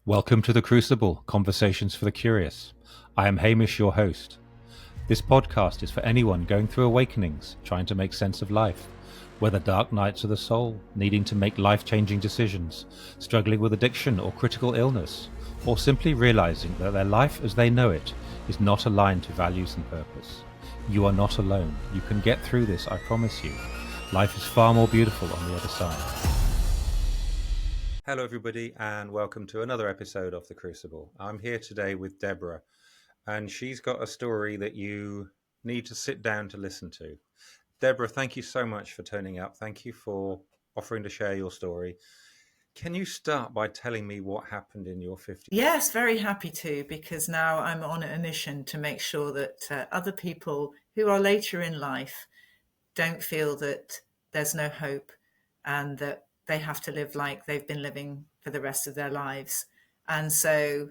Welcome to The Crucible, Conversations for the Curious. I am Hamish, your host. This podcast is for anyone going through awakenings, trying to make sense of life, whether dark nights of the soul, needing to make life-changing decisions, struggling with addiction or critical illness, or simply realizing that their life as they know it is not aligned to values and purpose. You are not alone. You can get through this, I promise you. Life is far more beautiful on the other side. Hello everybody and welcome to another episode of The Crucible. I'm here today with Debra and she's got a story that you need to sit down to listen to. Debra, thank you so much for turning up. Thank you for offering to share your story. Can you start by telling me what happened in your 50s? Yes, very happy to, because now I'm on a mission to make sure that other people who are later in life don't feel that there's no hope and that they have to live like they've been living for the rest of their lives. And so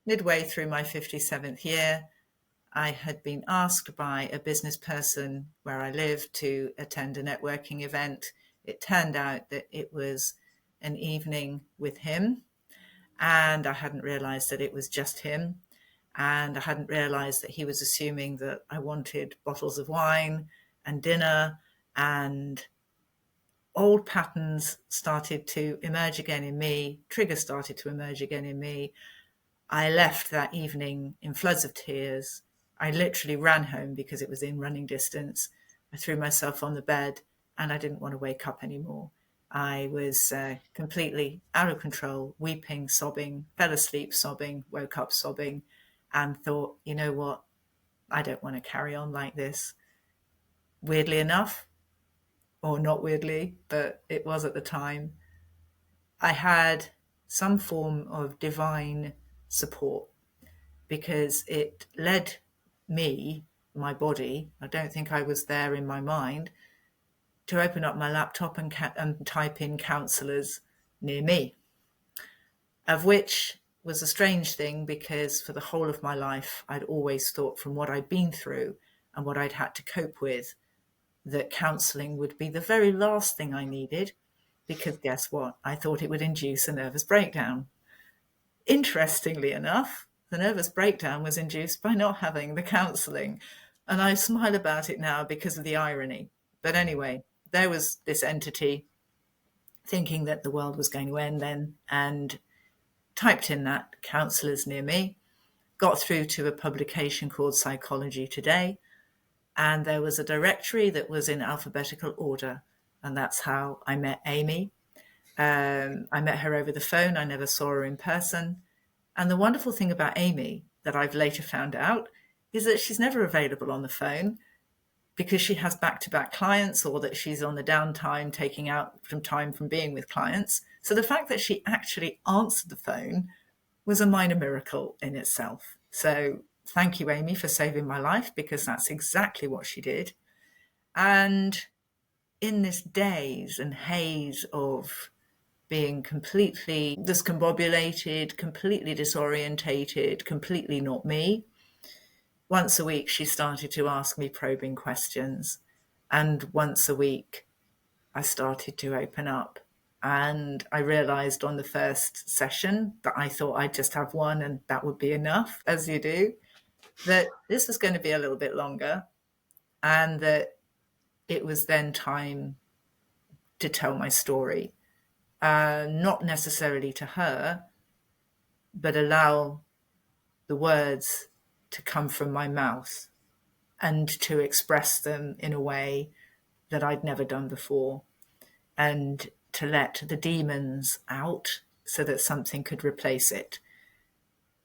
midway through my 57th year, I had been asked by a business person where I live to attend a networking event. It turned out that it was an evening with him, and I hadn't realized that it was just him. And I hadn't realized that he was assuming that I wanted bottles of wine and dinner, and old patterns started to emerge again in me. Triggers started to emerge again in me. I left that evening in floods of tears. I literally ran home because it was in running distance. I threw myself on the bed and I didn't want to wake up anymore. I was completely out of control, weeping, sobbing, fell asleep sobbing, woke up sobbing, and thought, you know what? I don't want to carry on like this. Weirdly enough, or not weirdly, but it was at the time, I had some form of divine support, because it led me, my body, I don't think I was there in my mind, to open up my laptop and type in counsellors near me, of which was a strange thing, because for the whole of my life, I'd always thought, from what I'd been through and what I'd had to cope with, that counselling would be the very last thing I needed, because guess what? I thought it would induce a nervous breakdown. Interestingly enough, the nervous breakdown was induced by not having the counselling. And I smile about it now because of the irony. But anyway, there was this entity thinking that the world was going to end then, and typed in that counsellors near me, got through to a publication called Psychology Today, and there was a directory that was in alphabetical order. And that's how I met Amy. I met her over the phone. I never saw her in person. And the wonderful thing about Amy that I've later found out is that she's never available on the phone, because she has back-to-back clients, or that she's on the downtime taking out some time from being with clients. So the fact that she actually answered the phone was a minor miracle in itself. So thank you, Amy, for saving my life, because that's exactly what she did. And in this daze and haze of being completely discombobulated, completely disorientated, completely not me, once a week she started to ask me probing questions. And once a week I started to open up. And I realized on the first session that I thought I'd just have one and that would be enough, as you do, that this was going to be a little bit longer, and that it was then time to tell my story. Not necessarily to her, but allow the words to come from my mouth and to express them in a way that I'd never done before, and to let the demons out so that something could replace it.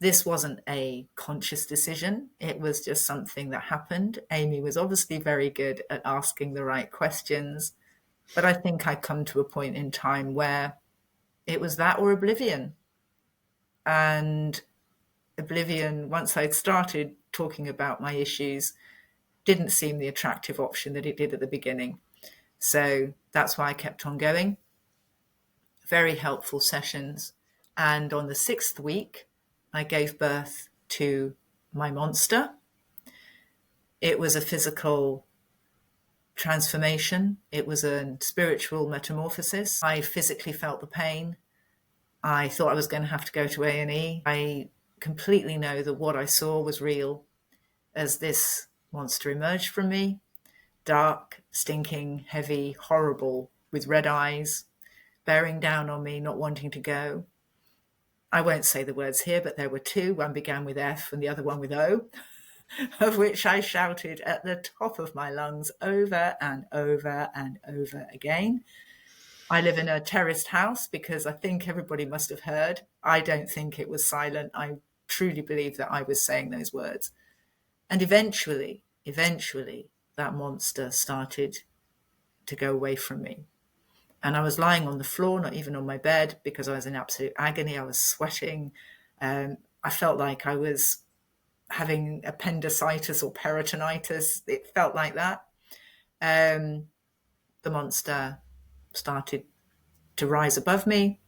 This wasn't a conscious decision. It was just something that happened. Amy was obviously very good at asking the right questions, but I think I'd come to a point in time where it was that or oblivion. And oblivion, once I'd started talking about my issues, didn't seem the attractive option that it did at the beginning. So that's why I kept on going. Very helpful sessions. And on the 6th week, I gave birth to my monster. It was a physical transformation. It was a spiritual metamorphosis. I physically felt the pain. I thought I was going to have to go to A&E. I completely know that what I saw was real as this monster emerged from me, dark, stinking, heavy, horrible, with red eyes, bearing down on me, not wanting to go. I won't say the words here, but there were two. One began with F and the other one with O, of which I shouted at the top of my lungs over and over and over again. I live in a terraced house because I think everybody must have heard. I don't think it was silent. I truly believe that I was saying those words. And eventually, that monster started to go away from me. And I was lying on the floor, not even on my bed, because I was in absolute agony. I was sweating. I felt like I was having appendicitis or peritonitis. It felt like that. The monster started to rise above me.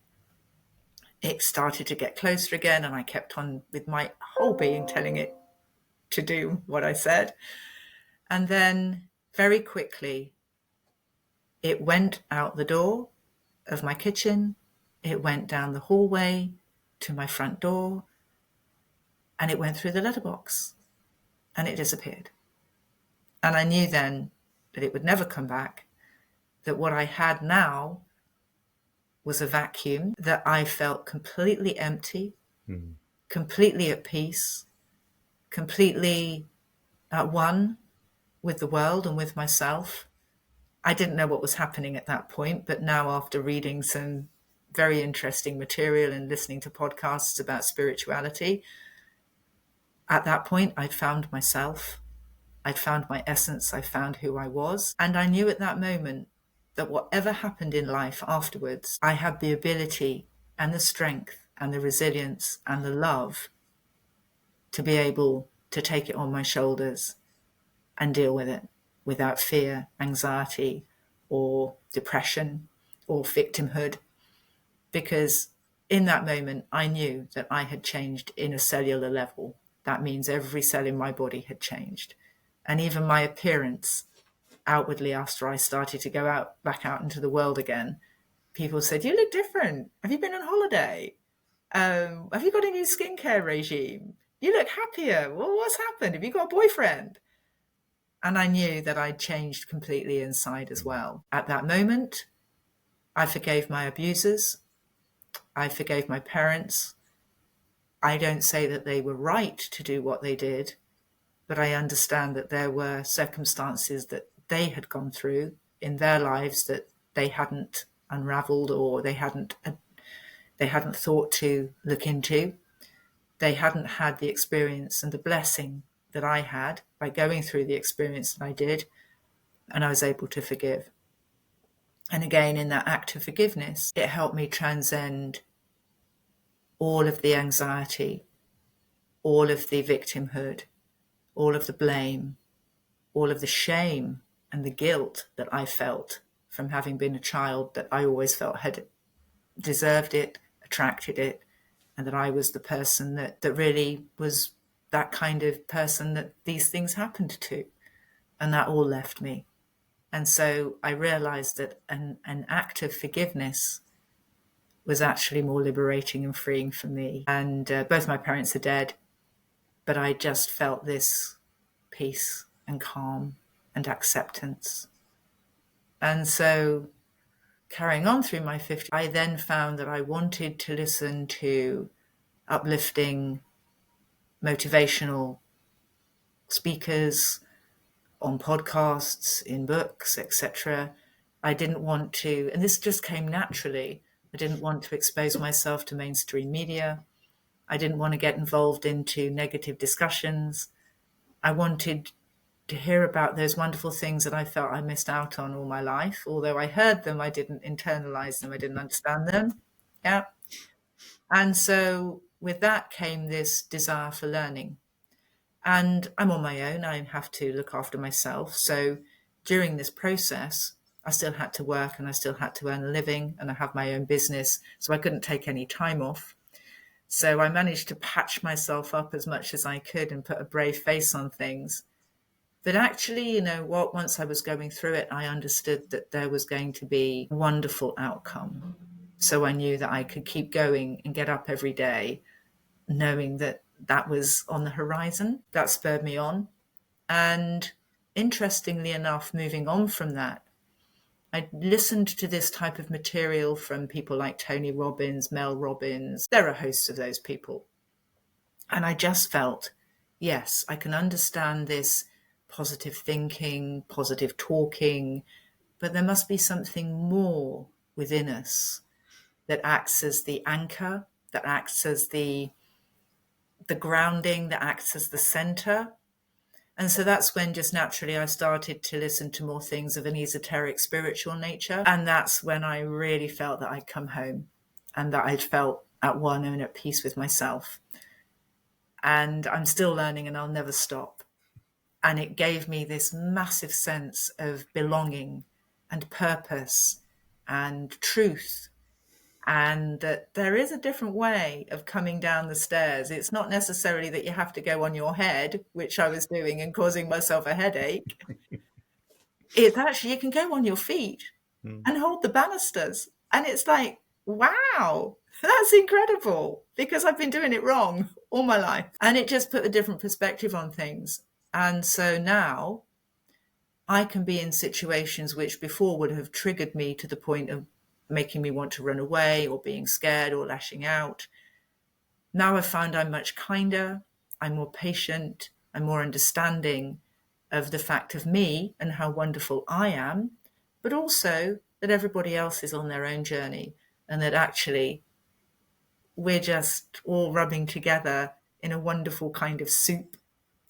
It started to get closer again, and I kept on with my whole being telling it to do what I said. And then very quickly, it went out the door of my kitchen. It went down the hallway to my front door, and it went through the letterbox, and it disappeared. And I knew then that it would never come back, that what I had now was a vacuum, that I felt completely empty, completely at peace, completely at one with the world and with myself. I didn't know what was happening at that point, but now after reading some very interesting material and listening to podcasts about spirituality, at that point I'd found myself, I'd found my essence, I found who I was, and I knew at that moment that whatever happened in life afterwards, I had the ability and the strength and the resilience and the love to be able to take it on my shoulders and deal with it without fear, anxiety, or depression or victimhood. Because in that moment, I knew that I had changed in a cellular level. That means every cell in my body had changed. And even my appearance outwardly, after I started to go back out into the world again, people said, "You look different. Have you been on holiday? Have you got a new skincare regime? You look happier. Well, what's happened? Have you got a boyfriend?" And I knew that I'd changed completely inside as well. At that moment, I forgave my abusers. I forgave my parents. I don't say that they were right to do what they did, but I understand that there were circumstances that they had gone through in their lives that they hadn't unraveled or they hadn't thought to look into. They hadn't had the experience and the blessing that I had by going through the experience that I did, and I was able to forgive. And again, in that act of forgiveness, it helped me transcend all of the anxiety, all of the victimhood, all of the blame, all of the shame and the guilt that I felt from having been a child that I always felt had deserved it, attracted it, and that I was the person that really was that kind of person that these things happened to. And that all left me. And so I realized that an act of forgiveness was actually more liberating and freeing for me. And both my parents are dead, but I just felt this peace and calm and acceptance. And so carrying on through my 50s, I then found that I wanted to listen to uplifting, motivational speakers on podcasts, in books, etc. I didn't want to, and this just came naturally, I didn't want to expose myself to mainstream media. I didn't want to get involved into negative discussions. I wanted to hear about those wonderful things that I felt I missed out on all my life. Although I heard them, I didn't internalize them, I didn't understand them. Yeah. And so with that came this desire for learning. And I'm on my own, I have to look after myself. So during this process, I still had to work and I still had to earn a living, and I have my own business, so I couldn't take any time off. So I managed to patch myself up as much as I could and put a brave face on things. But actually, you know what, once I was going through it, I understood that there was going to be a wonderful outcome. So I knew that I could keep going and get up every day, knowing that that was on the horizon. That spurred me on. And interestingly enough, moving on from that, I listened to this type of material from people like Tony Robbins, Mel Robbins. There are hosts of those people. And I just felt, yes, I can understand this positive thinking, positive talking, but there must be something more within us that acts as the anchor, that acts as the grounding, that acts as the center. And so that's when just naturally I started to listen to more things of an esoteric spiritual nature. And that's when I really felt that I'd come home and that I'd felt at one and at peace with myself. And I'm still learning and I'll never stop. And it gave me this massive sense of belonging and purpose and truth, and that there is a different way of coming down the stairs. It's not necessarily that you have to go on your head, which I was doing and causing myself a headache. It's actually, you can go on your feet and hold the banisters. And it's like, wow, that's incredible, because I've been doing it wrong all my life. And it just put a different perspective on things. And so now I can be in situations which before would have triggered me to the point of making me want to run away or being scared or lashing out. Now I've found I'm much kinder, I'm more patient, I'm more understanding of the fact of me and how wonderful I am, but also that everybody else is on their own journey, and that actually we're just all rubbing together in a wonderful kind of soup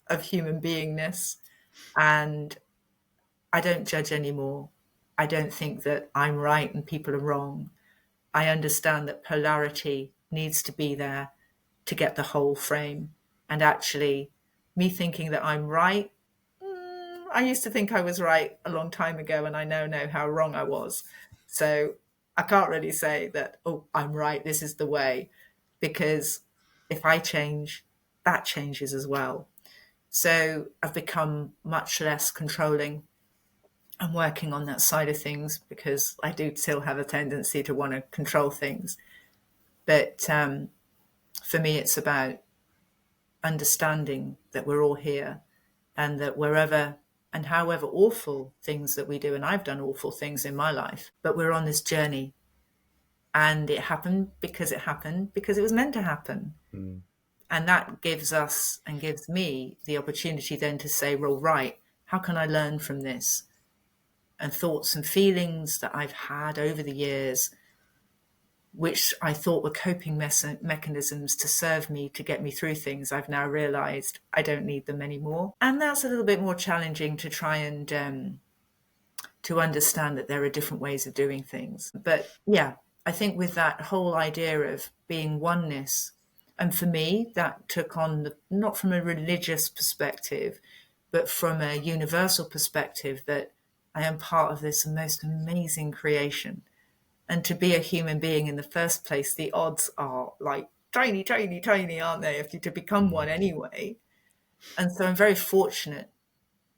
of human beingness. And I don't judge anymore. I don't think that I'm right and people are wrong. I understand that polarity needs to be there to get the whole frame. And actually, me thinking that I'm right, I used to think I was right a long time ago, and I now know how wrong I was. So I can't really say that, oh, I'm right, this is the way, because if I change, that changes as well. So I've become much less controlling. I'm working on that side of things because I do still have a tendency to want to control things. But for me, it's about understanding that we're all here, and that wherever and however awful things that we do, and I've done awful things in my life, but we're on this journey, and it happened because it was meant to happen. And that gives us and gives me the opportunity then to say, well, right, how can I learn from this? And thoughts and feelings that I've had over the years, which I thought were coping mechanisms to serve me, to get me through things, I've now realized I don't need them anymore. And that's a little bit more challenging to try and to understand that there are different ways of doing things. But yeah, I think with that whole idea of being oneness, and for me, that took on not from a religious perspective, but from a universal perspective, that I am part of this most amazing creation. And to be a human being in the first place, the odds are like tiny, tiny, tiny, aren't they, if you to become one anyway? And so I'm very fortunate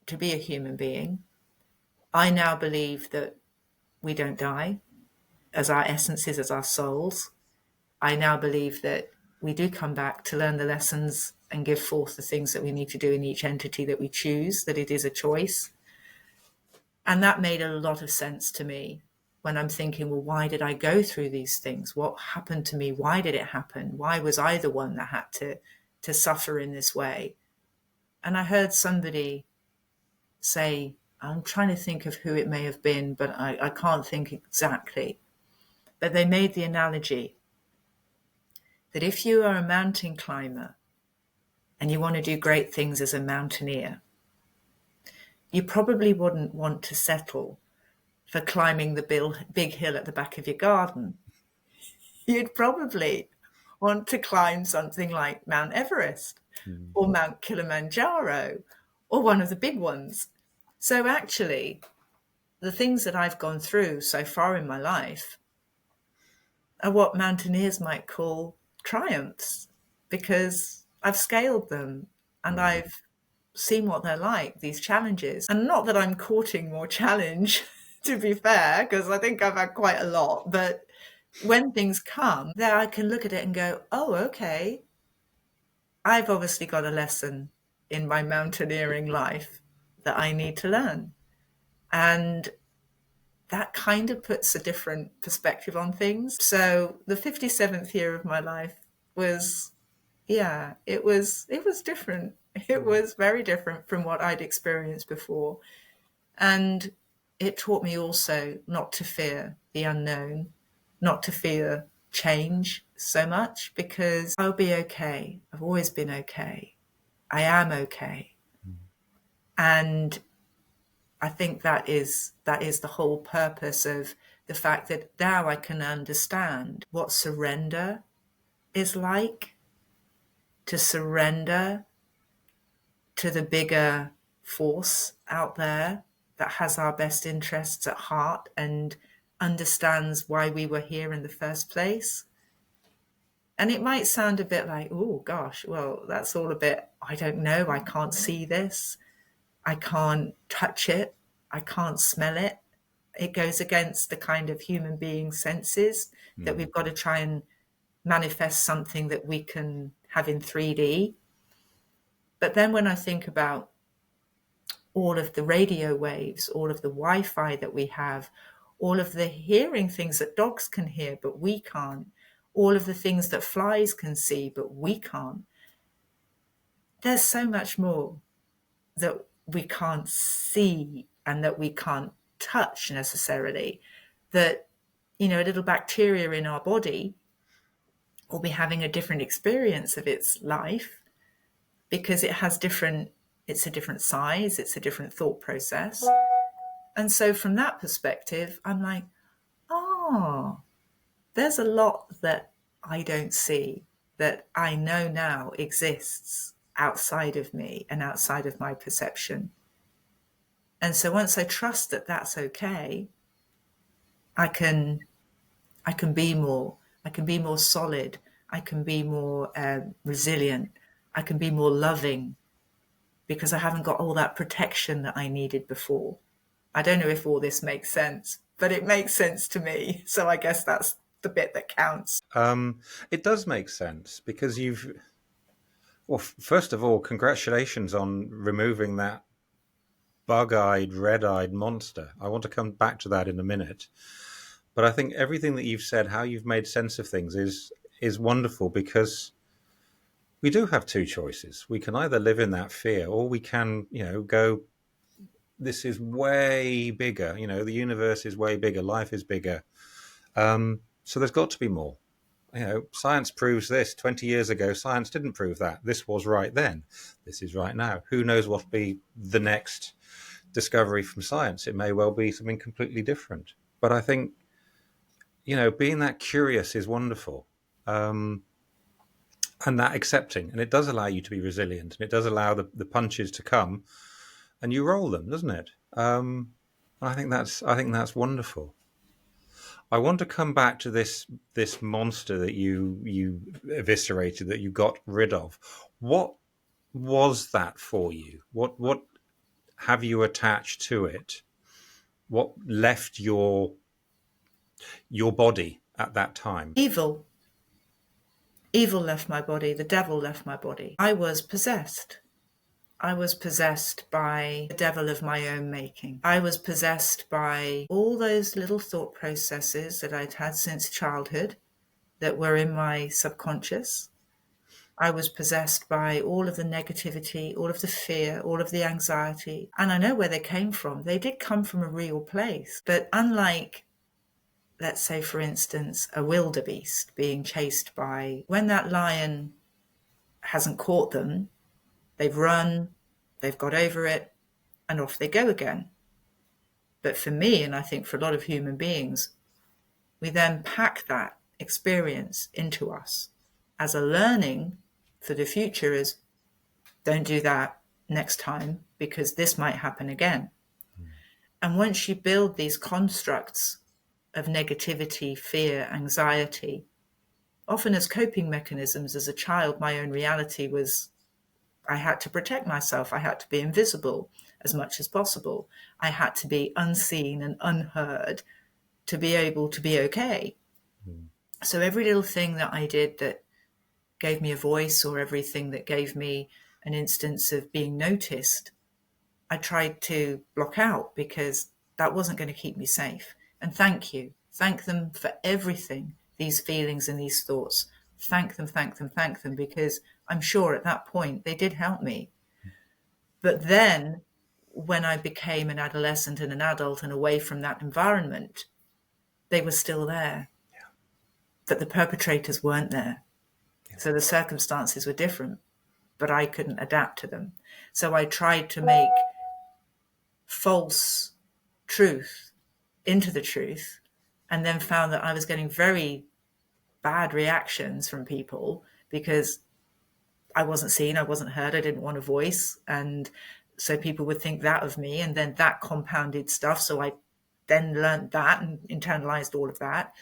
to be a human being. I now believe that we don't die as our essences, as our souls. I now believe that we do come back to learn the lessons and give forth the things that we need to do in each entity that we choose, that it is a choice. And that made a lot of sense to me when I'm thinking, well, why did I go through these things? What happened to me? Why did it happen? Why was I the one that had to suffer in this way? And I heard somebody say, I'm trying to think of who it may have been, but I can't think exactly. But they made the analogy that if you are a mountain climber and you want to do great things as a mountaineer, you probably wouldn't want to settle for climbing the big hill at the back of your garden. You'd probably want to climb something like Mount Everest or Mount Kilimanjaro or one of the big ones. So actually, the things that I've gone through so far in my life are what mountaineers might call triumphs, because I've scaled them and I've seen what they're like, these challenges. And not that I'm courting more challenge, to be fair, because I think I've had quite a lot, but when things come, then I can look at it and go, oh, okay, I've obviously got a lesson in my mountaineering life that I need to learn. And that kind of puts a different perspective on things. So the 57th year of my life was, yeah, it was different. It was very different from what I'd experienced before. And it taught me also not to fear the unknown, not to fear change so much, because I'll be okay. I've always been okay. I am okay. And I think that is the whole purpose of the fact that now I can understand what surrender is like, to surrender to the bigger force out there that has our best interests at heart and understands why we were here in the first place. And it might sound a bit like, oh gosh, well, that's all a bit, I don't know, I can't see this, I can't touch it, I can't smell it. It goes against the kind of human being senses that we've got to try and manifest something that we can have in 3D. But then when I think about all of the radio waves, all of the Wi-Fi that we have, all of the hearing things that dogs can hear, but we can't, all of the things that flies can see, but we can't. There's so much more that we can't see and that we can't touch necessarily, that, a little bacteria in our body will be having a different experience of its life because it's a different size, it's a different thought process. And so from that perspective, I'm like, oh, there's a lot that I don't see that I know now exists outside of me and outside of my perception. And so once I trust that that's okay, I can be more solid. I can be more resilient. I can be more loving because I haven't got all that protection that I needed before. I don't know if all this makes sense, but it makes sense to me. So I guess that's the bit that counts. It does make sense because first of all, congratulations on removing that bug-eyed, red-eyed monster. I want to come back to that in a minute. But I think everything that you've said, how you've made sense of things is wonderful, because we do have two choices. We can either live in that fear, or we can, go, this is way bigger. The universe is way bigger. Life is bigger. So there's got to be more. Science proves this. 20 years ago, science didn't prove that. This was right then. This is right now. Who knows what will be the next discovery from science? It may well be something completely different. But I think, being that curious is wonderful. And that accepting. And it does allow you to be resilient. And it does allow the punches to come and you roll them, doesn't it? I think that's wonderful. I want to come back to this monster that you eviscerated, that you got rid of. What was that for you? What have you attached to it? What left your body at that time? Evil left my body. The devil left my body. I was possessed. I was possessed by the devil of my own making. I was possessed by all those little thought processes that I'd had since childhood that were in my subconscious. I was possessed by all of the negativity, all of the fear, all of the anxiety. And I know where they came from. They did come from a real place. But unlike, let's say, for instance, a wildebeest being chased by, when that lion hasn't caught them, they've run, they've got over it, and off they go again. But for me, and I think for a lot of human beings, we then pack that experience into us as a learning for the future, is don't do that next time because this might happen again. And once you build these constructs of negativity, fear, anxiety, often as coping mechanisms, as a child, my own reality was I had to protect myself. I had to be invisible as much as possible. I had to be unseen and unheard to be able to be okay. So every little thing that I did that gave me a voice, or everything that gave me an instance of being noticed, I tried to block out, because that wasn't going to keep me safe. And thank them for everything, these feelings and these thoughts. Thank them, because I'm sure at that point they did help me. But then when I became an adolescent and an adult and away from that environment, they were still there, but the perpetrators weren't there. So the circumstances were different, but I couldn't adapt to them. So I tried to make false truth into the truth, and then found that I was getting very bad reactions from people because I wasn't seen, I wasn't heard, I didn't want a voice. And so people would think that of me, and then that compounded stuff. So I then learned that and internalized all of that.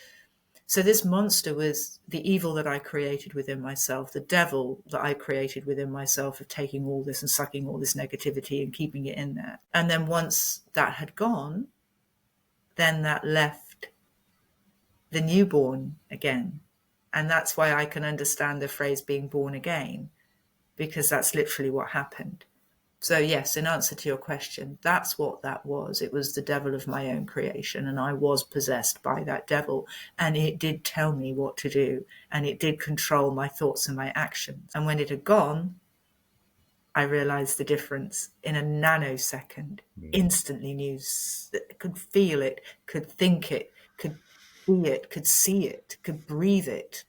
So this monster was the evil that I created within myself, the devil that I created within myself, of taking all this and sucking all this negativity and keeping it in there. And then once that had gone, then that left the newborn again. And that's why I can understand the phrase being born again, because that's literally what happened. So yes, in answer to your question, that's what that was. It was the devil of my own creation, and I was possessed by that devil, and it did tell me what to do, and it did control my thoughts and my actions. And when it had gone, I realized the difference in a nanosecond. Instantly knew, could feel it, could think it, could be it, could see it, could breathe it.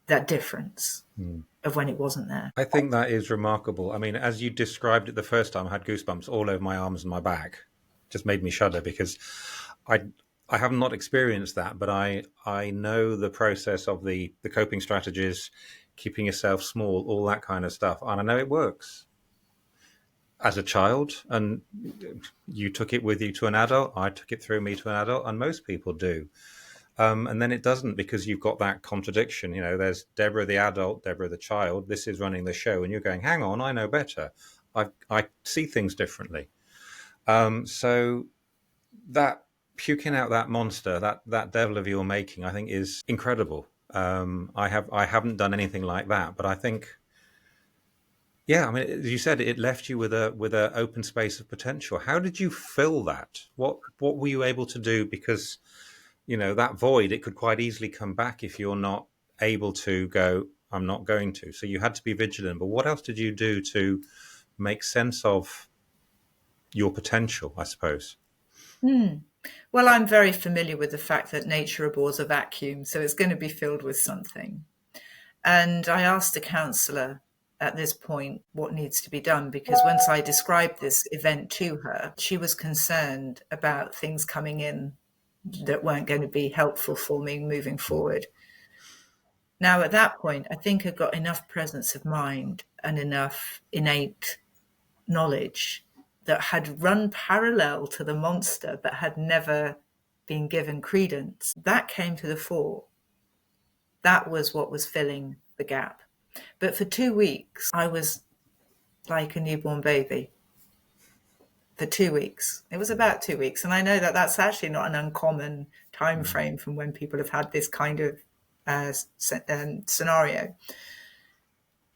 That difference of when it wasn't there. I think that is remarkable. I mean, as you described it the first time, I had goosebumps all over my arms and my back. Just made me shudder, because I have not experienced that, but I know the process of the coping strategies, keeping yourself small, all that kind of stuff. And I know it works. As a child, and you took it with you to an adult, I took it through me to an adult, and most people do. And then it doesn't, because you've got that contradiction. You know, there's Debra the adult, Debra the child. This is running the show, and you're going, hang on, I know better. I see things differently. So that puking out that monster, that devil of your making, I think is incredible. I haven't done anything like that, but I think, yeah, I mean, as you said, it left you with a open space of potential. How did you fill that? What were you able to do? Because, you know, that void, it could quite easily come back if you're not able to go, I'm not going to. So you had to be vigilant. But what else did you do to make sense of your potential, I suppose? Well, I'm very familiar with the fact that nature abhors a vacuum, so it's going to be filled with something. And I asked the counsellor at this point what needs to be done, because once I described this event to her, she was concerned about things coming in that weren't going to be helpful for me moving forward. Now, at that point, I think I got enough presence of mind and enough innate knowledge that had run parallel to the monster but had never been given credence. That came to the fore. That was what was filling the gap. But for 2 weeks, I was like a newborn baby. For 2 weeks. It was about 2 weeks. And I know that that's actually not an uncommon time frame from when people have had this kind of scenario.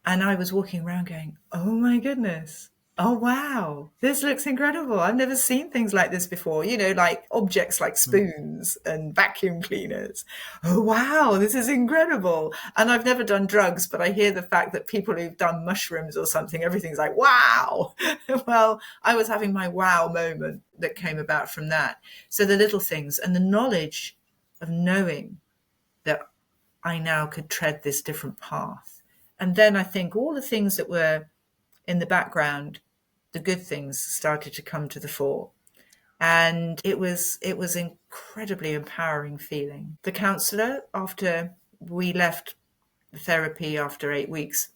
And I was walking around going, oh my goodness. Oh, wow, this looks incredible. I've never seen things like this before. You know, like objects like spoons and vacuum cleaners. Oh, wow, this is incredible. And I've never done drugs, but I hear the fact that people who've done mushrooms or something, everything's like, wow. Well, I was having my wow moment that came about from that. So the little things and the knowledge of knowing that I now could tread this different path. And then I think all the things that were in the background, the good things started to come to the fore. And it was incredibly empowering feeling. The counsellor, after we left therapy after 8 weeks,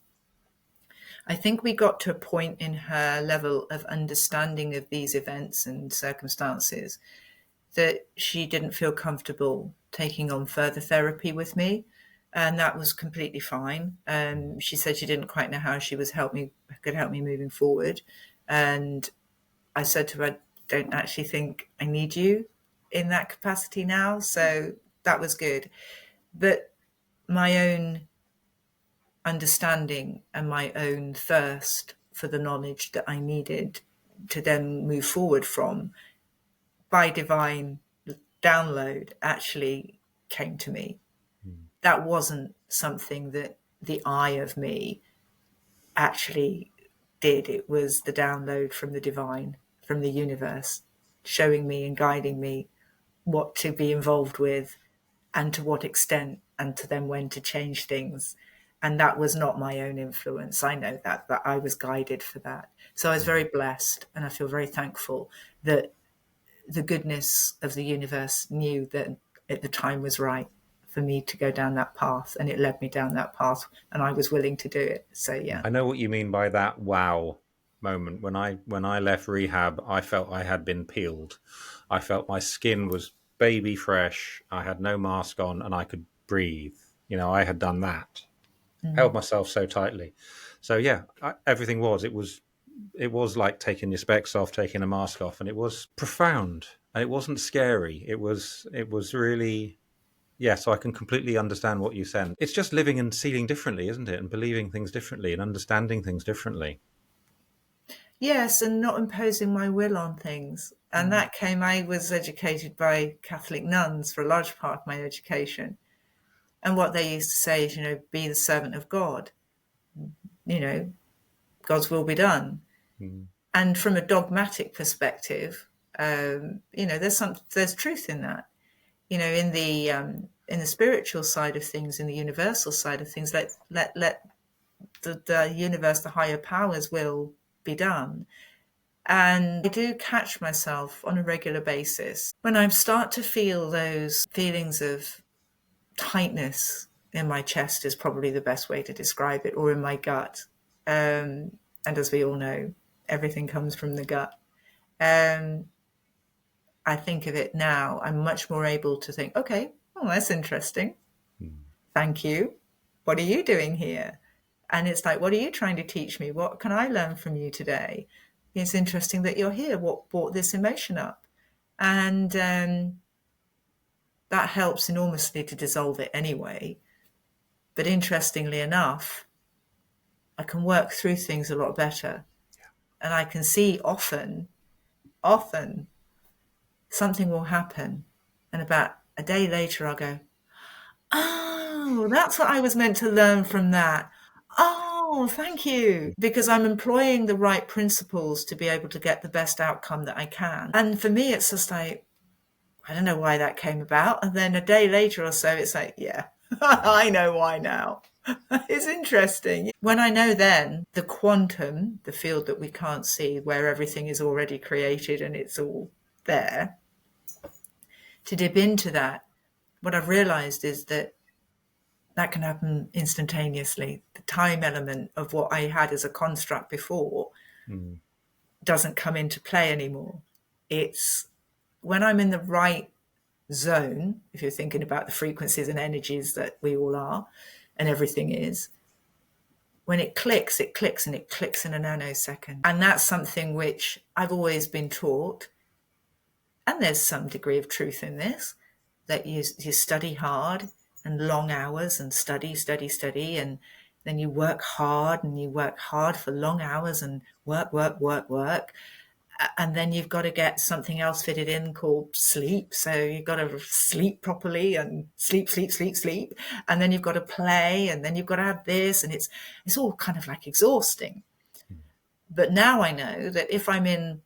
I think we got to a point in her level of understanding of these events and circumstances that she didn't feel comfortable taking on further therapy with me. And that was completely fine. She said she didn't quite know how she could help me moving forward. And I said to her, I don't actually think I need you in that capacity now. So that was good. But my own understanding and my own thirst for the knowledge that I needed to then move forward from, by divine download, actually came to me. That wasn't something that the I of me actually did. It was the download from the divine, from the universe, showing me and guiding me what to be involved with and to what extent, and to then when to change things. And that was not my own influence. I know that, but I was guided for that. So I was very blessed, and I feel very thankful that the goodness of the universe knew that at the time was right for me to go down that path, and it led me down that path, and I was willing to do it. So yeah. I know what you mean by that wow moment. When I left rehab, I felt I had been peeled. I felt my skin was baby fresh. I had no mask on and I could breathe. I had done that. Held myself so tightly. So yeah, everything it was like taking your specs off, taking a mask off, and it was profound. And it wasn't scary. It was really, yeah, so I can completely understand what you said. It's just living and seeing differently, isn't it? And believing things differently and understanding things differently. Yes, and not imposing my will on things. And that came, I was educated by Catholic nuns for a large part of my education. And what they used to say is, be the servant of God, God's will be done. And from a dogmatic perspective, there's truth in that. In the spiritual side of things, in the universal side of things, let the universe, the higher powers will be done. And I do catch myself on a regular basis when I start to feel those feelings of tightness in my chest, is probably the best way to describe it, or in my gut. And as we all know, everything comes from the gut. I think of it now, I'm much more able to think, okay, that's interesting. Thank you. What are you doing here? And it's like, what are you trying to teach me? What can I learn from you today? It's interesting that you're here. What brought this emotion up? And that helps enormously to dissolve it anyway. But interestingly enough, I can work through things a lot better. And I can see often something will happen. And about a day later, I'll go, oh, that's what I was meant to learn from that. Oh, thank you. Because I'm employing the right principles to be able to get the best outcome that I can. And for me, it's just like, I don't know why that came about. And then a day later or so, it's like, yeah, I know why now. It's interesting. When I know then the quantum, the field that we can't see, where everything is already created and it's all there, to dip into that, what I've realized is that can happen instantaneously. The time element of what I had as a construct before doesn't come into play anymore. It's when I'm in the right zone, if you're thinking about the frequencies and energies that we all are and everything is, when it clicks and it clicks in a nanosecond. And that's something which I've always been taught, and there's some degree of truth in this, that you study hard and long hours and study, and then you work hard and you work hard for long hours and work. And then you've got to get something else fitted in called sleep. So you've got to sleep properly and sleep. And then you've got to play, and then you've got to have this, and it's all kind of like exhausting. But now I know that if I'm in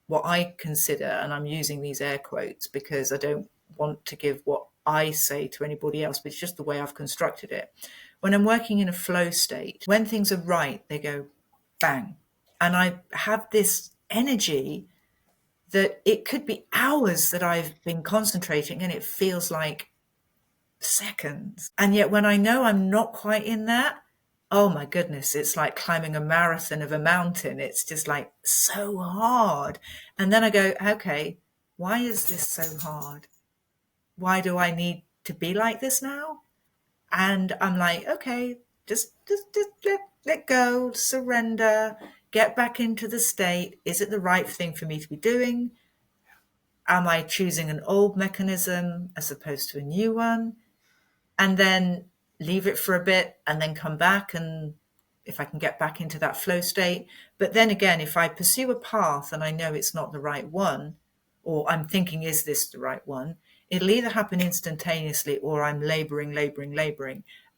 what I consider, and I'm using these air quotes because I don't want to give what I say to anybody else, but it's just the way I've constructed it. When I'm working in a flow state, when things are right, they go bang. And I have this energy that it could be hours that I've been concentrating and it feels like seconds. And yet when I know I'm not quite in that, oh my goodness, it's like climbing a marathon of a mountain. It's just like so hard. And then I go, okay, why is this so hard? Why do I need to be like this now? And I'm like, okay, just let go, surrender, get back into the state. Is it the right thing for me to be doing? Am I choosing an old mechanism as opposed to a new one? and then leave it for a bit and then come back, and if I can get back into that flow state. But then again, if I pursue a path and I know it's not the right one, or I'm thinking, is this the right one? It'll either happen instantaneously or I'm laboring.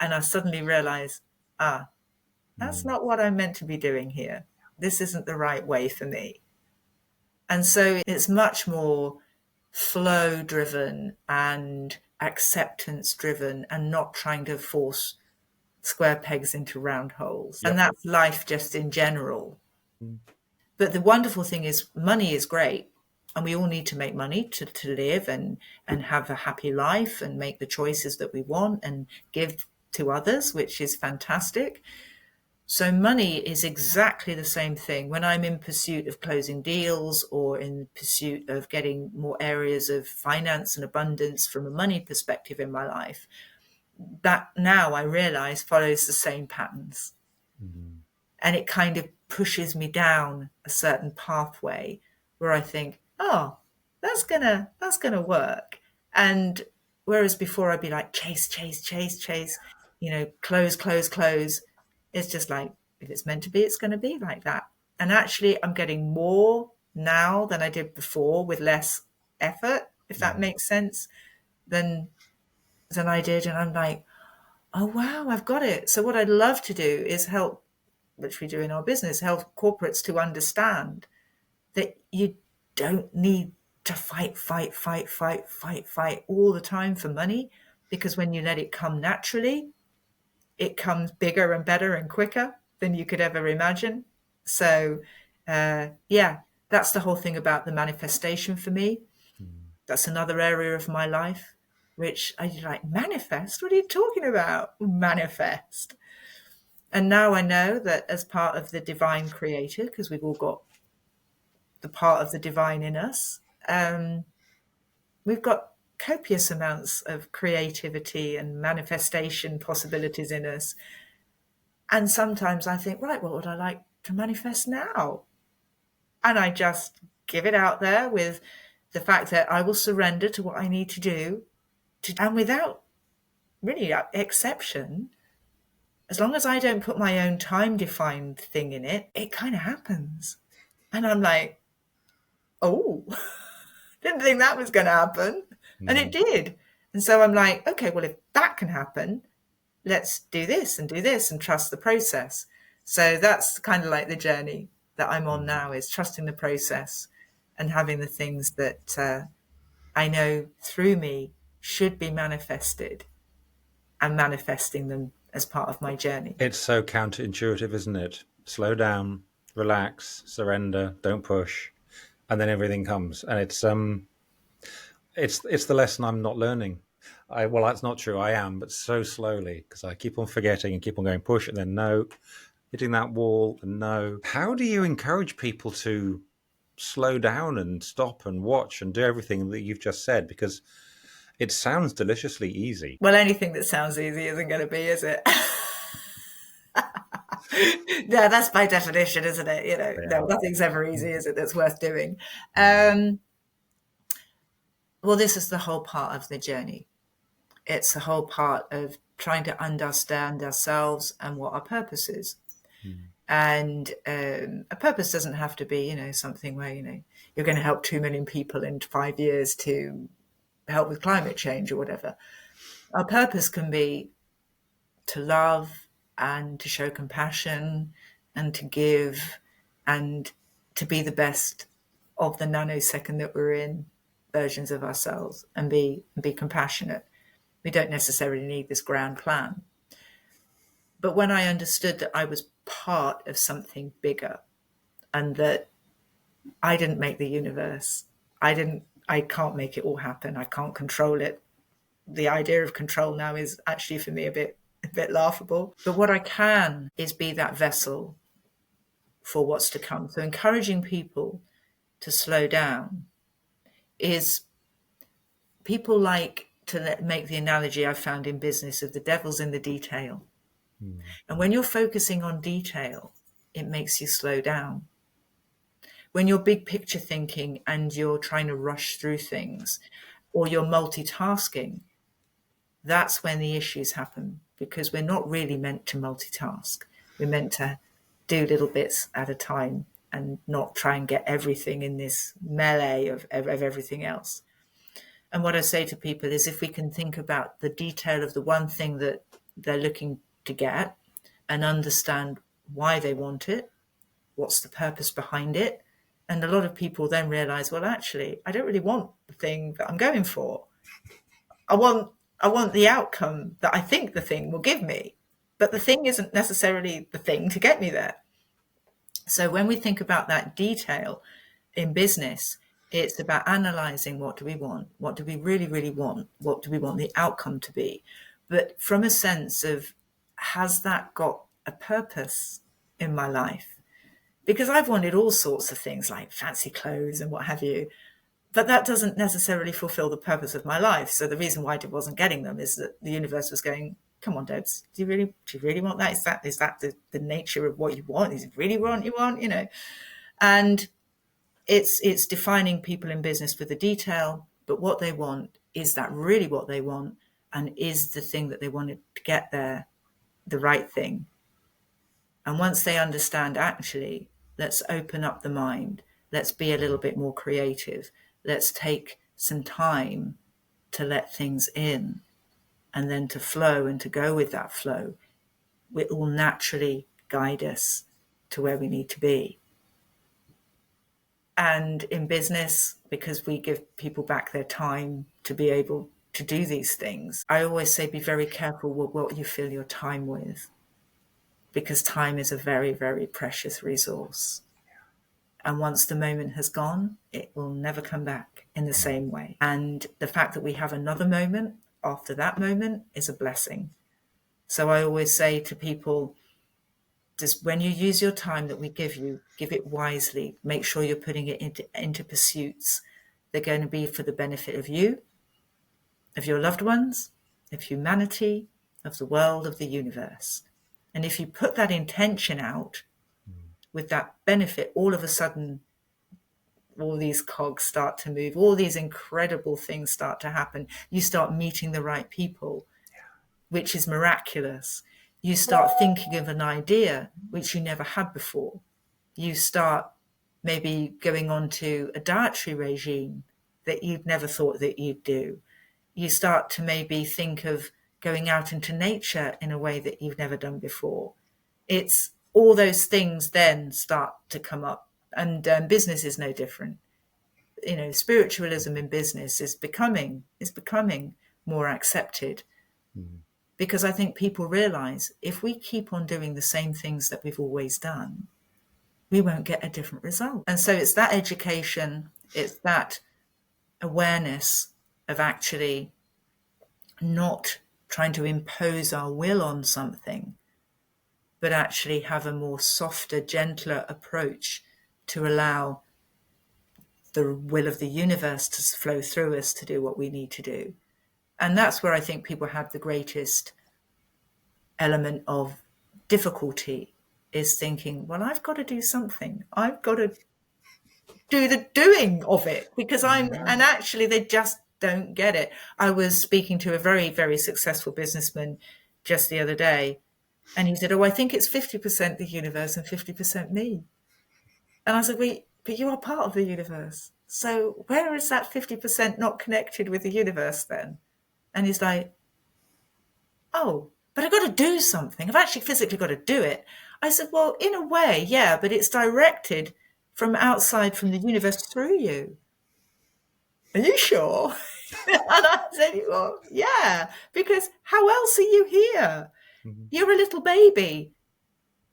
And I suddenly realize, that's not what I'm meant to be doing here. This isn't the right way for me. And so it's much more flow driven and acceptance driven, and not trying to force square pegs into round holes. Yep. And that's life just in general. But the wonderful thing is, money is great. And we all need to make money to live and have a happy life and make the choices that we want and give to others, which is fantastic. So money is exactly the same thing. When I'm in pursuit of closing deals or in pursuit of getting more areas of finance and abundance from a money perspective in my life, that now I realize follows the same patterns. And it kind of pushes me down a certain pathway where I think, oh, that's gonna work. And whereas before I'd be like, chase, close. It's just like, if it's meant to be, it's going to be like that. And actually, I'm getting more now than I did before with less effort, if that makes sense, than I did. And I'm like, oh, wow, I've got it. So what I'd love to do is help, which we do in our business, help corporates to understand that you don't need to fight all the time for money, because when you let it come naturally, it comes bigger and better and quicker than you could ever imagine. So, that's the whole thing about the manifestation for me. That's another area of my life, which I like, manifest? What are you talking about? Manifest. And now I know that as part of the divine creator, because we've all got the part of the divine in us, we've got copious amounts of creativity and manifestation possibilities in us. And sometimes I think, right, what would I like to manifest now? And I just give it out there with the fact that I will surrender to what I need to do. And without really exception, as long as I don't put my own time-defined thing in it, it kind of happens. And I'm like, oh, didn't think that was going to happen. And it did. And so I'm like, okay, well, if that can happen, let's do this and trust the process. So that's kind of like the journey that I'm on now, is trusting the process and having the things that I know through me should be manifested, and manifesting them as part of my journey. It's so counterintuitive, isn't it? Slow down, relax, surrender, don't push, and then everything comes. And it's the lesson I'm not learning. Well, that's not true. I am, but so slowly, because I keep on forgetting and keep on going push, and then no, hitting that wall, and no. How do you encourage people to slow down and stop and watch and do everything that you've just said? Because it sounds deliciously easy. Well, anything that sounds easy isn't going to be, is it? No, that's by definition, isn't it? No, nothing's ever easy, is it? That's worth doing. Well, this is the whole part of the journey. It's the whole part of trying to understand ourselves and what our purpose is. And a purpose doesn't have to be, something where, you're going to help 2 million people in 5 years to help with climate change or whatever. Our purpose can be to love and to show compassion and to give and to be the best of the nanosecond that we're in, versions of ourselves, and be compassionate. We don't necessarily need this grand plan. But when I understood that I was part of something bigger, and that I didn't make the universe, I can't make it all happen. I can't control it. The idea of control now is actually for me a bit laughable. But what I can is be that vessel for what's to come. So encouraging people to slow down is, people like to make the analogy I've found in business of the devil's in the detail. And when you're focusing on detail, it makes you slow down. When you're big picture thinking and you're trying to rush through things, or you're multitasking, that's when the issues happen, because we're not really meant to multitask. We're meant to do little bits at a time and not try and get everything in this melee of everything else. And what I say to people is, if we can think about the detail of the one thing that they're looking to get and understand why they want it, what's the purpose behind it. And a lot of people then realize, well, actually, I don't really want the thing that I'm going for. I want the outcome that I think the thing will give me, but the thing isn't necessarily the thing to get me there. So when we think about that detail in business, it's about analyzing, what do we want? What do we really, really want? What do we want the outcome to be? But from a sense of, has that got a purpose in my life? Because I've wanted all sorts of things like fancy clothes and what have you, but that doesn't necessarily fulfill the purpose of my life. So the reason why I wasn't getting them is that the universe was going, come on, Debs, do you really want that? Is that the nature of what you want? Is it really what you want? And it's defining people in business for the detail, but what they want, is that really what they want? And is the thing that they wanted to get there the right thing? And once they understand, actually, let's open up the mind. Let's be a little bit more creative. Let's take some time to let things in and then to flow and to go with that flow. It will naturally guide us to where we need to be. And in business, because we give people back their time to be able to do these things, I always say, be very careful with what you fill your time with, because time is a very, very precious resource. And once the moment has gone, it will never come back in the same way. And the fact that we have another moment after that moment is a blessing. So I always say to people, just when you use your time that we give you, give it wisely. Make sure you're putting it into pursuits. They're going to be for the benefit of you, of your loved ones, of humanity, of the world, of the universe. And if you put that intention out with that benefit, all of a sudden, all these cogs start to move, all these incredible things start to happen. You start meeting the right people, which is miraculous. You start thinking of an idea which you never had before. You start maybe going on to a dietary regime that you'd never thought that you'd do. You start to maybe think of going out into nature in a way that you've never done before. It's all those things then start to come up. And business is no different. Spiritualism in business is becoming more accepted. Mm-hmm. Because I think people realize, if we keep on doing the same things that we've always done, we won't get a different result. And so it's that education, it's that awareness of actually not trying to impose our will on something, but actually have a more softer, gentler approach to allow the will of the universe to flow through us to do what we need to do. And that's where I think people have the greatest element of difficulty, is thinking, well, I've got to do something. I've got to do the doing of it, because and actually they just don't get it. I was speaking to a very, very successful businessman just the other day, and he said, I think it's 50% the universe and 50% me. And I said, wait, but you are part of the universe. So where is that 50% not connected with the universe then? And he's like, oh, but I've got to do something. I've actually physically got to do it. I said, well, in a way, yeah, but it's directed from outside, from the universe, through you. Are you sure? And I said, well, yeah, because how else are you here? Mm-hmm. You're a little baby.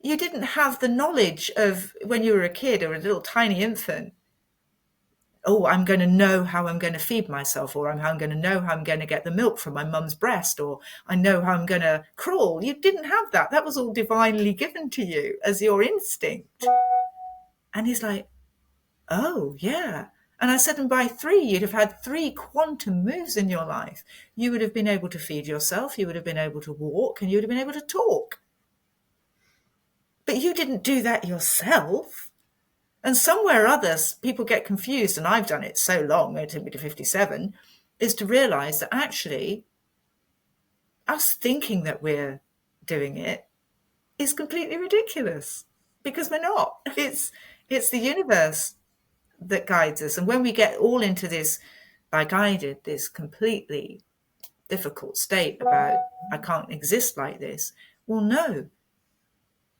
You didn't have the knowledge of when you were a kid or a little tiny infant. Oh, I'm going to know how I'm going to feed myself, or I'm going to know how I'm going to get the milk from my mum's breast, or I know how I'm going to crawl. You didn't have that. That was all divinely given to you as your instinct. And he's like, oh, yeah. And I said, and by 3, you'd have had 3 quantum moves in your life. You would have been able to feed yourself, you would have been able to walk, and you would have been able to talk. But you didn't do that yourself. And somewhere or others, people get confused, and I've done it so long, it took me to 57, is to realize that actually us thinking that we're doing it is completely ridiculous, because we're not. It's the universe that guides us. And when we get all into this, like I did, this completely difficult state about I can't exist like this, well, no,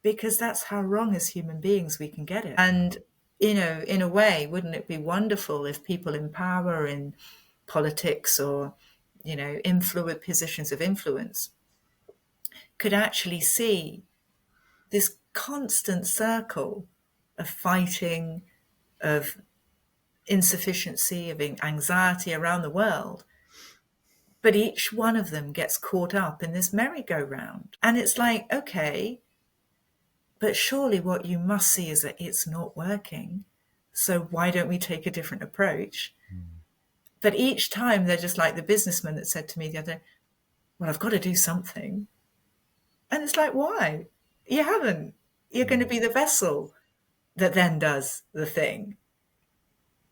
because that's how wrong as human beings we can get it. And, in a way, wouldn't it be wonderful if people in power, in politics, or, positions of influence, could actually see this constant circle of fighting, of insufficiency, of anxiety around the world. But each one of them gets caught up in this merry-go-round. And it's like, okay, but surely what you must see is that it's not working. So why don't we take a different approach? But each time they're just like the businessman that said to me the other day, well, I've got to do something. And it's like, why? You haven't. You're going to be the vessel that then does the thing.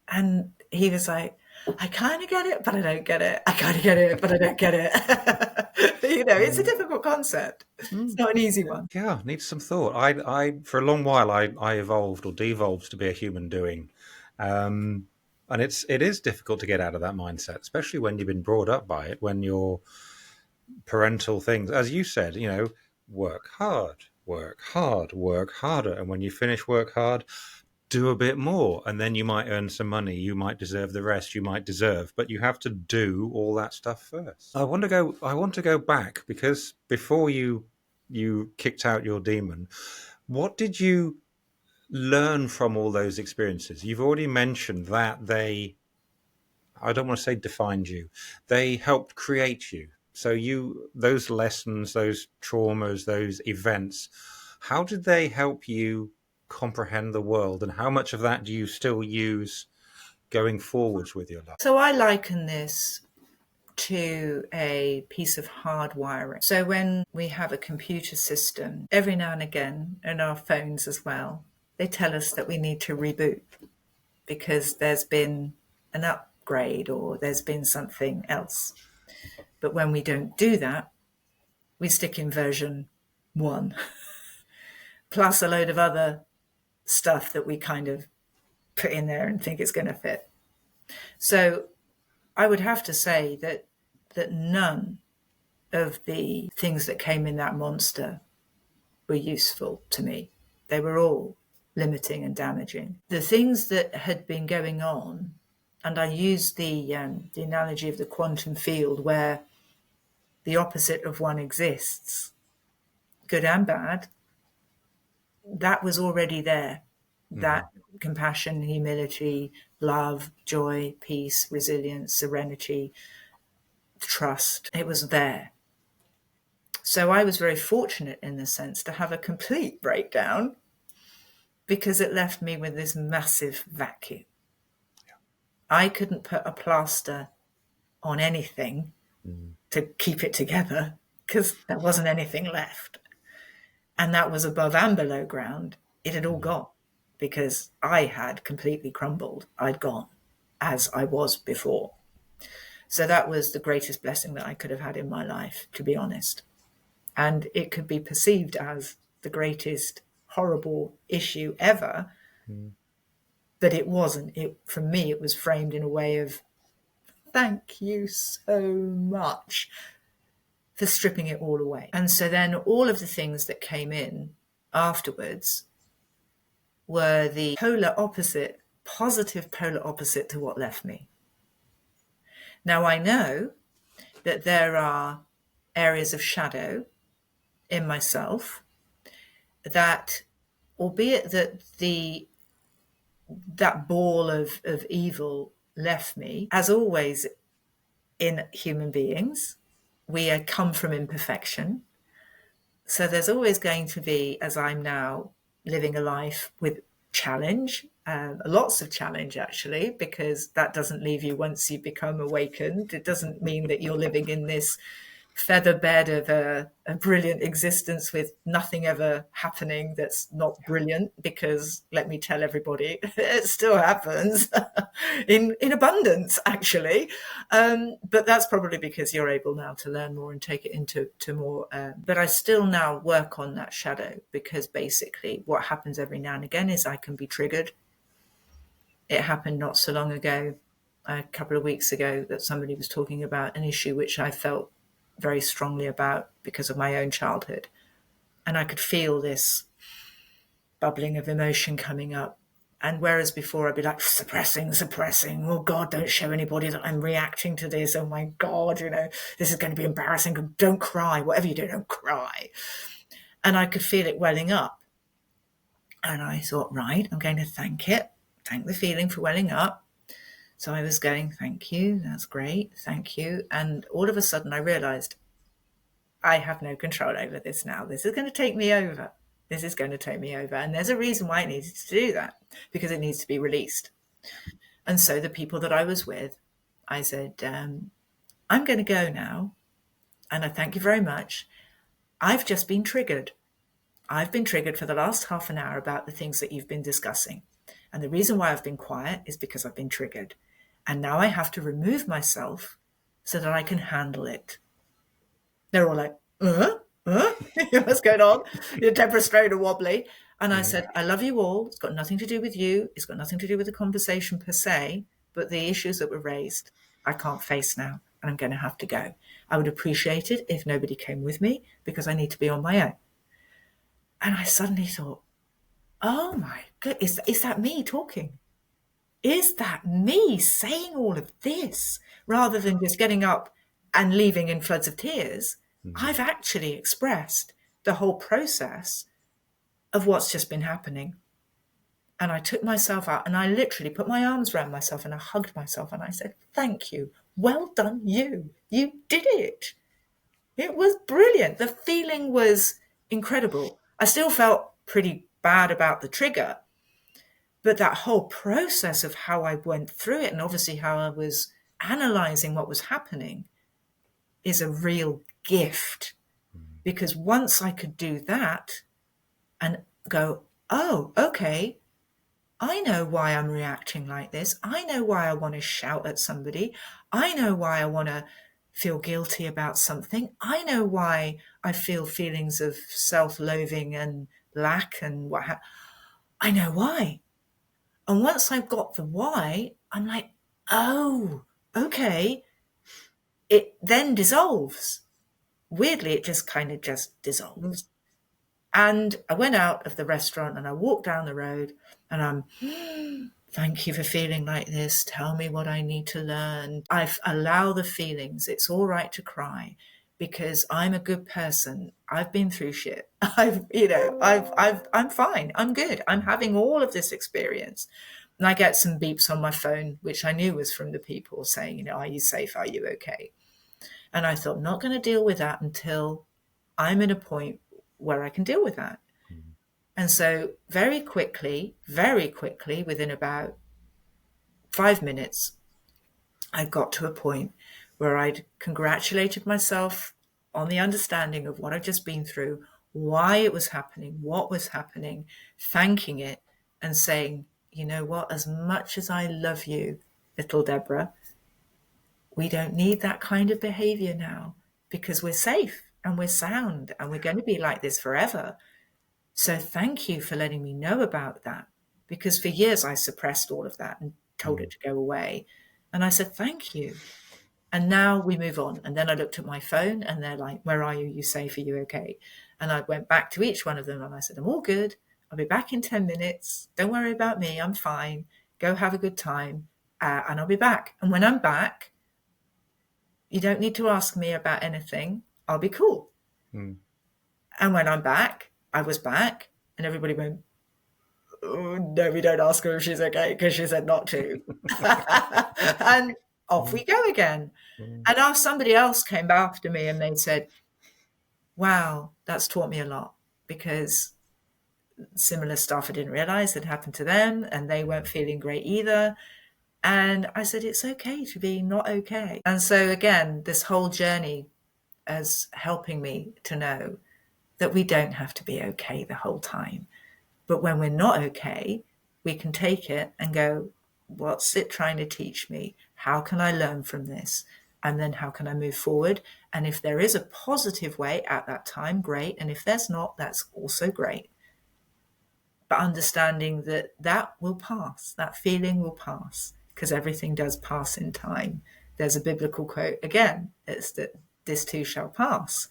And he was like, I kind of get it, but I don't get it. I kind of get it, but I don't get it. It's a difficult concept. It's not an easy one. Yeah, needs some thought. I for a long while, I evolved or devolved to be a human doing. And it is difficult to get out of that mindset, especially when you've been brought up by it, when your parental things, as you said, work hard, work hard, work harder. And when you finish work hard, do a bit more, and then you might earn some money. You might deserve the rest. You might deserve, but you have to do all that stuff first. I want to go back, because before you kicked out your demon, what did you learn from all those experiences? You've already mentioned that I don't want to say defined you. They helped create you. So those lessons, those traumas, those events, how did they help you comprehend the world, and how much of that do you still use going forwards with your life? So I liken this to a piece of hardwiring. So when we have a computer system, every now and again, and our phones as well, they tell us that we need to reboot because there's been an upgrade or there's been something else. But when we don't do that, we stick in version 1 plus a load of other stuff that we kind of put in there and think it's going to fit. So I would have to say that none of the things that came in that monster were useful to me. They were all limiting and damaging. The things that had been going on, and I used the analogy of the quantum field where the opposite of one exists, good and bad, that was already there. That compassion, humility, love, joy, peace, resilience, serenity, trust, it was there. So I was very fortunate in the sense to have a complete breakdown, because it left me with this massive vacuum. Yeah. I couldn't put a plaster on anything to keep it together because there wasn't anything left. And that was above and below ground. It had all gone because I had completely crumbled. I'd gone as I was before. So that was the greatest blessing that I could have had in my life, to be honest. And it could be perceived as the greatest horrible issue ever, but it wasn't. For me, it was framed in a way of, thank you so much for stripping it all away. And so then all of the things that came in afterwards were the polar opposite, positive polar opposite to what left me. Now I know that there are areas of shadow in myself that, albeit that that ball of evil left me, as always in human beings, we come from imperfection. So there's always going to be, as I'm now living a life with challenge, lots of challenge actually, because that doesn't leave you once you become awakened. It doesn't mean that you're living in this feather bed of a brilliant existence with nothing ever happening that's not brilliant, because let me tell everybody, it still happens in abundance, actually. But that's probably because you're able now to learn more and take it into more. But I still now work on that shadow, because basically what happens every now and again is I can be triggered. It happened not so long ago, a couple of weeks ago, that somebody was talking about an issue which I felt very strongly about because of my own childhood. And I could feel this bubbling of emotion coming up. And whereas before I'd be like, suppressing, oh God, don't show anybody that I'm reacting to this. Oh my God, this is going to be embarrassing. Don't cry. Whatever you do, don't cry. And I could feel it welling up. And I thought, right, I'm going to thank the feeling for welling up. So I was going, thank you, that's great, thank you. And all of a sudden I realized I have no control over this now. This is going to take me over. And there's a reason why it needed to do that, because it needs to be released. And so the people that I was with, I said, I'm going to go now. And I thank you very much. I've just been triggered. I've been triggered for the last half an hour about the things that you've been discussing. And the reason why I've been quiet is because I've been triggered. And now I have to remove myself so that I can handle it. They're all like, what's going on? Deborah's straight and wobbly. And I said, I love you all. It's got nothing to do with you. It's got nothing to do with the conversation per se, but the issues that were raised, I can't face now, and I'm going to have to go. I would appreciate it if nobody came with me, because I need to be on my own. And I suddenly thought, oh my God, is that me talking? Is that me saying all of this rather than just getting up and leaving in floods of tears? I've actually expressed the whole process of what's just been happening. And I took myself out and I literally put my arms around myself and I hugged myself and I said, thank you. Well done, you. You did it. It was brilliant. The feeling was incredible. I still felt pretty bad about the trigger, but that whole process of how I went through it, and obviously how I was analyzing what was happening, is a real gift. Because once I could do that and go, oh, okay, I know why I'm reacting like this. I know why I want to shout at somebody. I know why I want to feel guilty about something. I know why I feel feelings of self-loathing and lack and I know why. And once I've got the why, I'm like, oh, okay. It then dissolves. Weirdly, it just kind of just dissolves. And I went out of the restaurant and I walked down the road and I'm, thank you for feeling like this. Tell me what I need to learn. I allow the feelings. It's all right to cry because I'm a good person. I've been through shit. I'm fine. I'm good. I'm having all of this experience. And I get some beeps on my phone, which I knew was from the people saying, are you safe? Are you okay? And I thought, I'm not going to deal with that until I'm in a point where I can deal with that. Mm-hmm. And so very quickly, within about 5 minutes, I got to a point where I'd congratulated myself on the understanding of what I'd just been through, why it was happening, what was happening, thanking it and saying, you know what, as much as I love you, little Debra, we don't need that kind of behavior now because we're safe and we're sound and we're going to be like this forever. So thank you for letting me know about that, because for years I suppressed all of that and told it to go away. And I said, thank you. And now we move on. And then I looked at my phone and they're like, where are you? You safe? Are you okay? And I went back to each one of them and I said, I'm all good. I'll be back in 10 minutes. Don't worry about me. I'm fine. Go have a good time. And I'll be back. And when I'm back, you don't need to ask me about anything. I'll be cool. And when I'm back, I was back and everybody went, oh, no, we don't ask her if she's okay because she said not to. And off we go again. And now somebody else came after me and they said, wow, that's taught me a lot, because similar stuff I didn't realize had happened to them and they weren't feeling great either. And I said, it's okay to be not okay. And so again, this whole journey as helping me to know that we don't have to be okay the whole time. But when we're not okay, we can take it and go, what's it trying to teach me? How can I learn from this? And then how can I move forward? And if there is a positive way at that time, great. And if there's not, that's also great. But understanding that that will pass, that feeling will pass, because everything does pass in time. There's a biblical quote, again, it's that this too shall pass.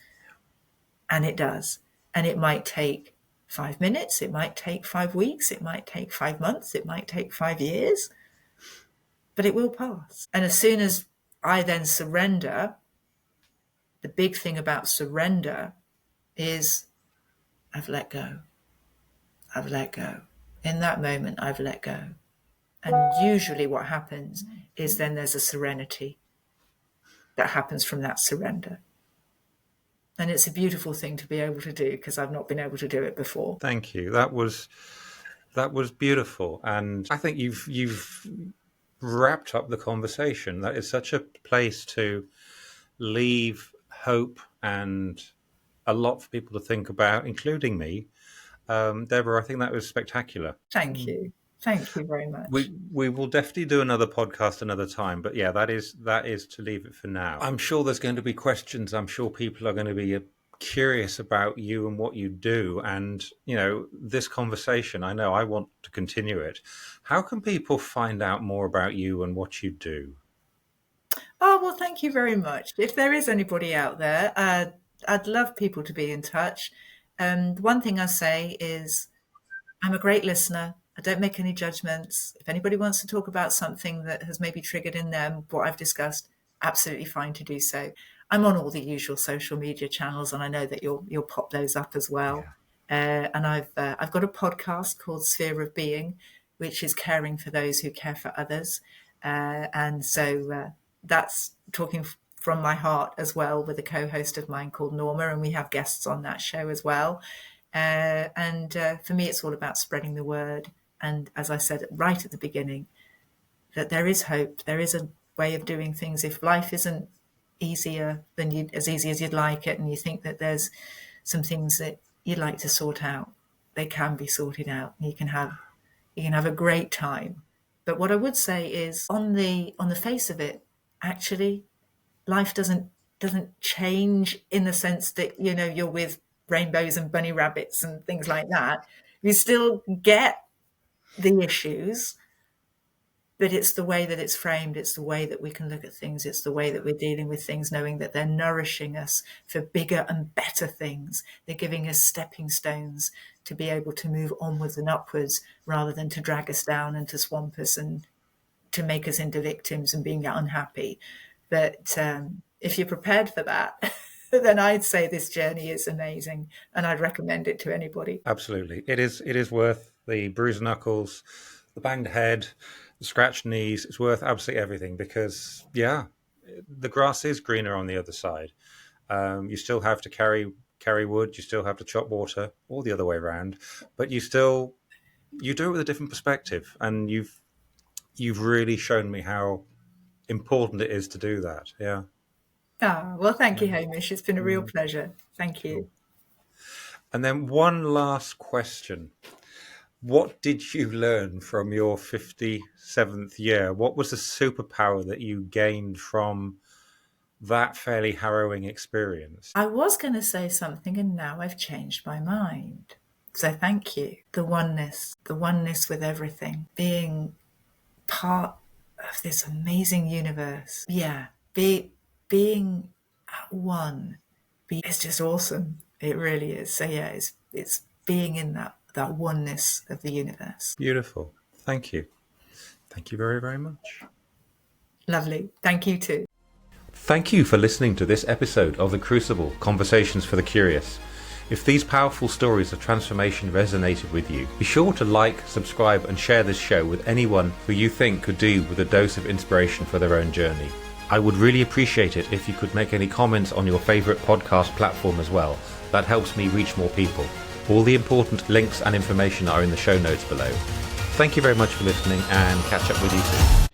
And it does. And it might take 5 minutes, it might take 5 weeks, it might take 5 months, it might take 5 years, but it will pass. And as soon as I then surrender, the big thing about surrender is I've let go. I've let go. In that moment, I've let go. And usually what happens is then there's a serenity that happens from that surrender. And it's a beautiful thing to be able to do, because I've not been able to do it before. Thank you. That was beautiful. And I think you've wrapped up the conversation. That is such a place to leave hope and a lot for people to think about, including me. Debra, I think that was spectacular. Thank you. Thank you very much. We will definitely do another podcast another time, but yeah, that is to leave it for now. I'm sure there's going to be questions. I'm sure people are going to be curious about you and what you do, and this conversation. I know I want to continue it. How can people find out more about you and what you do? Oh, well, thank you very much. If there is anybody out there, I'd love people to be in touch. One thing I say is I'm a great listener. I don't make any judgments. If anybody wants to talk about something that has maybe triggered in them what I've discussed, absolutely fine to do so. I'm on all the usual social media channels, and I know that you'll pop those up as well. Yeah. And I've got a podcast called Sphere of Being, which is caring for those who care for others. And so that's talking from my heart as well, with a co-host of mine called Norma, and we have guests on that show as well. And for me, it's all about spreading the word. And as I said right at the beginning, that there is hope. There is a way of doing things. If life isn't easier than as easy as you'd like it, and you think that there's some things that you'd like to sort out, they can be sorted out. You can have a great time. But what I would say is, on the face of it, actually, life doesn't change in the sense that you're with rainbows and bunny rabbits and things like that. You still get the issues, but it's the way that it's framed. It's the way that we can look at things. It's the way that we're dealing with things, knowing that they're nourishing us for bigger and better things. They're giving us stepping stones to be able to move onwards and upwards, rather than to drag us down and to swamp us and to make us into victims and being unhappy. But if you're prepared for that, then I'd say this journey is amazing, and I'd recommend it to anybody. Absolutely. It is worth the bruised knuckles, the banged head, the scratched knees. It's worth absolutely everything, because, the grass is greener on the other side. You still have to carry wood, you still have to chop water, or the other way around, but you do it with a different perspective, and you've really shown me how important it is to do that. Yeah. Well, thank you, Hamish. It's been a real pleasure. Thank you. Cool. And then one last question. What did you learn from your 57th year? What was the superpower that you gained from that fairly harrowing experience? I was going to say something, and now I've changed my mind. So thank you. The oneness with everything, being part of this amazing universe. Yeah, being at one is just awesome. It really is. So yeah, it's being in that oneness of the universe. Beautiful. Thank you. Thank you very, very much. Lovely. Thank you too. Thank you for listening to this episode of The Crucible, Conversations for the Curious. If these powerful stories of transformation resonated with you, be sure to like, subscribe and share this show with anyone who you think could do with a dose of inspiration for their own journey. I would really appreciate it if you could make any comments on your favourite podcast platform as well. That helps me reach more people. All the important links and information are in the show notes below. Thank you very much for listening, and catch up with you soon.